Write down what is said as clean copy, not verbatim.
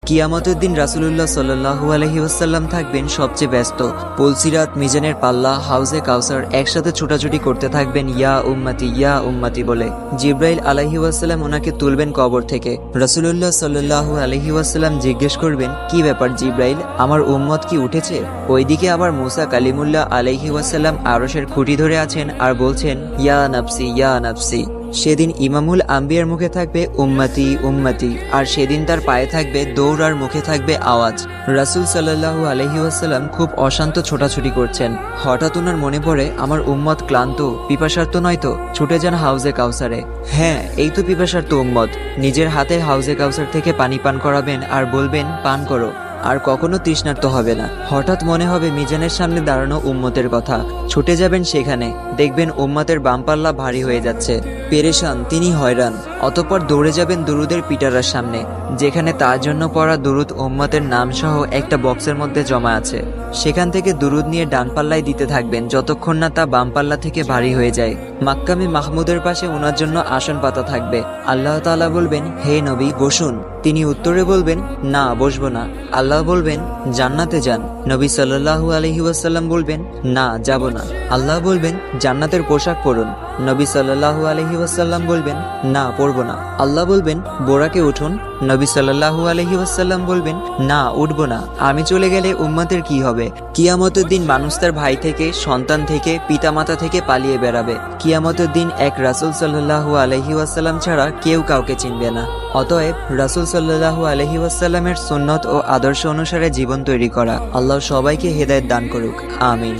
কিয়ামতের দিন রাসূলুল্লাহ সাল্লাল্লাহু আলাইহি ওয়াসাল্লাম থাকবেন সবচেয়ে ব্যস্ত। পুলসিরাত, মিজানের পাল্লা, হাউজে কাউসার একসাথে ছোটাছুটি করতে থাকবেন ইয়া উম্মতি বলে। জিব্রাইল আলাইহি ওয়াসাল্লাম ওনাকে তুলবেন কবর থেকে। রাসূলুল্লাহ সাল্লাল্লাহু আলাইহি ওয়াসাল্লাম জিজ্ঞেস করবেন, কি ব্যাপার জিব্রাইল, আমার উম্মত কি উঠেছে? ওইদিকে আবার মুসা কালিমুল্লাহ আলাইহি ওয়াসাল্লাম আরশের খুঁটি ধরে আছেন আর বলছেন ইয়া নাফসি। সেদিন ইমামুল আম্বিয়ার মুখে থাকবে উম্মতি উম্মতি, আর সেদিন তার পায়ে থাকবে দৌড় আর মুখে থাকবে আওয়াজ। রাসূল সাল্লাল্লাহু আলাইহি ওয়াসাল্লাম খুব অশান্ত ছোটাছুটি করছেন। হঠাৎ ওনার মনে পড়ে, আমার উম্মত ক্লান্ত পিপাসার্ত নয় তো? ছুটে যান হাউজে কাউসারে। হ্যাঁ, এই তো পিপাসার্ত উম্মত। নিজের হাতে হাউজে কাউসার থেকে পানি পান করাবেন আর বলবেন পান করো, আর কখনো তৃষ্ণার্ত হবে না। হঠাৎ মনে হবে মিজানের সামনে দাঁড়ানো উম্মতের কথা। ছুটে যাবেন সেখানে, দেখবেন উম্মতের বামপাল্লা ভারী হয়ে যাচ্ছে। পেরেশান, তিনি হয়রান। অতঃপর দৌড়ে যাবেন দুরুদের পিটারার সামনে, যেখানে তার জন্য পড়া দুরুদ উম্মতের নাম সহ একটা বক্সের মধ্যে জমা আছে। সেখান থেকে দুরুদ নিয়ে ডান পাল্লায় দিতে থাকবেন যতক্ষণ না তা বাম পাল্লা থেকে ভারী হয়ে যায়। মাক্কামে মাহমুদের পাশে ওনার জন্য আসন পাতা থাকবে। আল্লাহ তাআলা বলবেন, হে নবী বসুন। তিনি উত্তরে বলবেন, না বসবো না। আল্লাহ বলবেন, জান্নাতে যান। নবী সাল্লাল্লাহু আলাইহি ওয়াসাল্লাম বলবেন, না যাব না। আল্লাহ বলবেন, জান্নাতের পোশাক পরুন। নবী সাল্লাল্লাহু আলাইহি ওয়াসাল্লাম বলবেন, না পরবো না। আল্লাহ বলবেন, বোরাকে উঠুন। নবী সাল্লাল্লাহু আলাইহি ওয়াসাল্লাম বলবেন, না উঠবো না। আমি চলে গেলে উম্মতের কি হবে? কিয়ামতের দিন মানুষ তার ভাই থেকে, সন্তান থেকে, পিতামাতা থেকে পালিয়ে বেড়াবে। কিয়ামতের দিন এক রাসূল সাল্লাল্লাহু আলাইহি ওয়াসাল্লাম ছাড়া কেউ কাউকে চিনবে না। অতএব রাসূল সাল্লাল্লাহু আলাইহি ওয়াসাল্লামের সুন্নত ও আদর্শ অনুসারে জীবন তৈরি করা। আল্লাহ সবাইকে হেদায়েত দান করুক, আমিন।